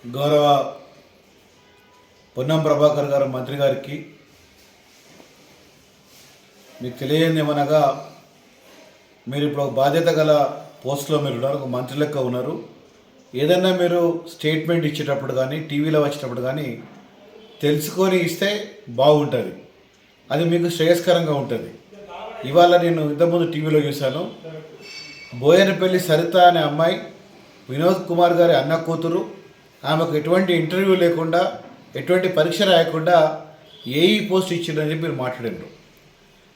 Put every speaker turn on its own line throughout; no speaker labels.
గౌరవ పొన్నం ప్రభాకర్ గారు మంత్రి గారికి మీకు తెలియని ఏమనగా మీరు ఇప్పుడు ఒక బాధ్యత గల పోస్ట్లో మీరు ఉన్నారు, ఒక మంత్రి లెక్క ఉన్నారు. ఏదన్నా మీరు స్టేట్మెంట్ ఇచ్చేటప్పుడు కానీ టీవీలో వచ్చేటప్పుడు కానీ తెలుసుకొని ఇస్తే బాగుంటుంది, అది మీకు శ్రేయస్కరంగా ఉంటుంది. ఇవాళ నేను ఇంతకుముందు టీవీలో చూశాను, బోయనపల్లి సరిత అనే అమ్మాయి వినోద్ కుమార్ గారి అన్న కూతురు, ఆమెకు ఎటువంటి ఇంటర్వ్యూ లేకుండా ఎటువంటి పరీక్ష రాయకుండా ఏఈ పోస్ట్ ఇచ్చిందని చెప్పి మీరు మాట్లాడారు.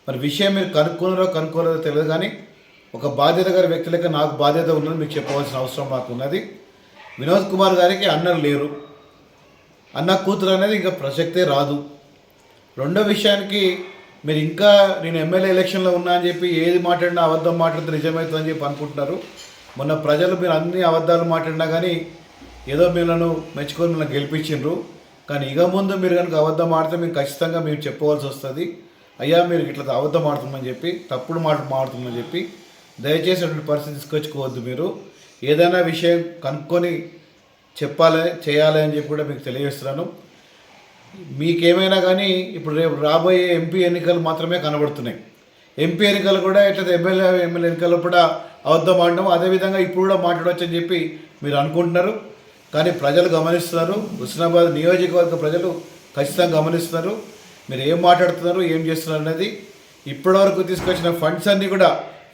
మరి విషయం మీరు కనుక్కోలేదో తెలియదు, కానీ ఒక బాధ్యత గారి వ్యక్తి లెక్క నాకు బాధ్యత ఉన్నది మీకు చెప్పవలసిన అవసరం మాకు ఉన్నది. వినోద్ కుమార్ గారికి అన్నలు లేరు, అన్న కూతురు అనేది ఇంకా ప్రసక్తే రాదు. రెండో విషయానికి మీరు ఇంకా నేను ఎమ్మెల్యే ఎలక్షన్లో ఉన్నా అని చెప్పి ఏది మాట్లాడినా అబద్ధం మాట్లాడితే నిజమవుతుందని చెప్పి అనుకుంటున్నారు. మొన్న ప్రజలు మీరు అన్ని అబద్ధాలు మాట్లాడినా కానీ ఏదో మిమ్మల్ని మెచ్చుకొని మిమ్మల్ని గెలిపించిండ్రు. కానీ ఇక ముందు మీరు కనుక అబద్ధం ఆడితే మీరు ఖచ్చితంగా మీరు చెప్పవలసి వస్తుంది, అయ్యా మీరు ఇట్లా అబద్ధం ఆడుతుందని చెప్పి, తప్పుడు మాడుతుందని చెప్పి దయచేసి అటువంటి పరిస్థితి తీసుకొచ్చుకోవద్దు. మీరు ఏదైనా విషయం కనుక్కొని చేయాలి అని చెప్పి కూడా మీకు తెలియజేస్తున్నాను. మీకేమైనా కానీ ఇప్పుడు రేపు రాబోయే ఎంపీ ఎన్నికలు మాత్రమే కనబడుతున్నాయి. ఎంపీ ఎన్నికలు కూడా ఎట్లయితే ఎమ్మెల్యే ఎన్నికల్లో కూడా అబద్ధం ఆడడం, అదేవిధంగా ఇప్పుడు కూడా మాట్లాడవచ్చు అని చెప్పి మీరు అనుకుంటున్నారు. కానీ ప్రజలు గమనిస్తున్నారు, హుస్నాబాద్ నియోజకవర్గ ప్రజలు ఖచ్చితంగా గమనిస్తున్నారు మీరు ఏం మాట్లాడుతున్నారు, ఏం చేస్తున్నారు అనేది. ఇప్పటివరకు తీసుకొచ్చిన ఫండ్స్ అన్నీ కూడా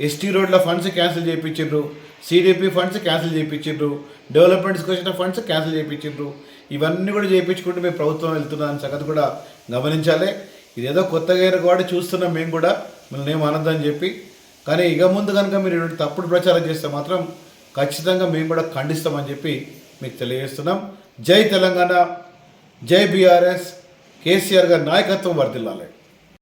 ఎస్టీ రోడ్ల ఫండ్స్ క్యాన్సిల్ చేయించారు, సిడిపి ఫండ్స్ క్యాన్సిల్ చేయించారు, డెవలప్మెంట్స్కి వచ్చిన ఫండ్స్ క్యాన్సిల్ చేయించారు. ఇవన్నీ కూడా చేయించుకుంటూ మేము ప్రభుత్వం వెళ్తున్న సంగతి కూడా గమనించాలి. ఇదేదో కొత్తగా అయిన కాబట్టి చూస్తున్నాం మేము కూడా, మిమ్మల్ని ఏం అనొద్దని చెప్పి. కానీ ఇక ముందు కనుక మీరు తప్పుడు ప్రచారం చేస్తే మాత్రం ఖచ్చితంగా మేము కూడా ఖండిస్తామని చెప్పి మీకు తెలియజేస్తున్నాం. జై తెలంగాణ, జై బీఆర్ఎస్, కేసీఆర్ గారి నాయకత్వం వర్ధిల్లాలి.